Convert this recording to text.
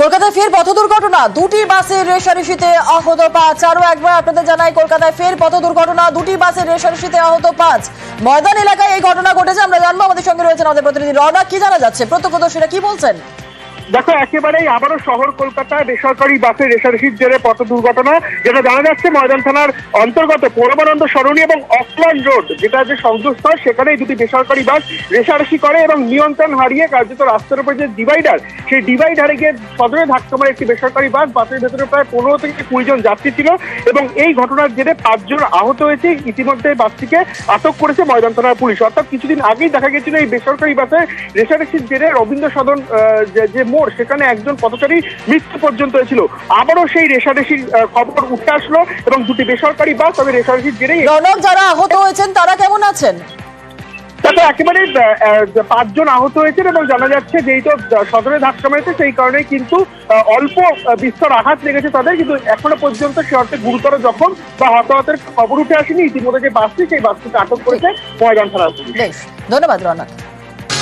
কলকাতায় ফের পথ দুর্ঘটনা, দুটি বাসের রেষারেষিতে আহত ৫। আরো একবার আপনাদের জানাই, কলকাতায় ফের পথ দুর্ঘটনা, দুটি বাসের রেষারেষিতে আহত ৫। ময়দান এলাকায় এই ঘটনা ঘটেছে। আমরা জানবো, আমাদের সঙ্গে রয়েছেন আমাদের প্রতিনিধি রওনক। কি জানা যাচ্ছে, প্রত্যক্ষদর্শীরা কি বলছেন? দেখো, একেবারেই আবারও শহর কলকাতায় বেসরকারি বাসের রেষারেষির জেরে পথ দুর্ঘটনা, যেটা জানা যাচ্ছে ময়দান থানার অন্তর্গত পরমানন্দ সরণি এবং অকল্যান্ড রোড, যেটা যে সংযোগস্থল, সেখানেই দুটি বেসরকারি বাস রেষারেষি করে এবং নিয়ন্ত্রণ হারিয়ে কার্যত রাস্তার উপর যে ডিভাইডার, সেই ডিভাইডারে গিয়ে সদরে ধাক্কা মারে একটি বেসরকারি বাস। বাসের ভেতরে প্রায় 15 থেকে 20 জন যাত্রী ছিল এবং এই ঘটনার জেরে 5 জন আহত হয়েছে। ইতিমধ্যে বাসটিকে আটক করেছে ময়দান থানার পুলিশ। অর্থাৎ কিছুদিন আগেই দেখা গেছিল এই বেসরকারি বাসের রেষারেষির জেরে রবীন্দ্র সদন যে মোড়, সেখানে একজন পথচারী মৃত্যু পর্যন্ত হয়েছিল। আবারও সেই রেষারেষির খবর উঠে আসলো এবং দুটি বেসরকারি বাস তবে রেষারেষির জেরেই। রওনক, যারা আহত হয়েছেন তারা কেমন আছেন? তাতে একেবারে 5 জন আহত হয়েছেন এবং জানা যাচ্ছে যেই তো সদরে ধাক্কা মেরেছে, সেই কারণে কিন্তু অল্প বিস্তর আঘাত লেগেছে তাদের, কিন্তু এখনো পর্যন্ত সে অর্থে গুরুতর জখম বা হতাহতের খবর উঠে আসেনি। ইতিমধ্যে যে বাসটি, সেই বাসটিকে আটক করেছে ময়দান থানার পুলিশ। বেশ, ধন্যবাদ রওনক।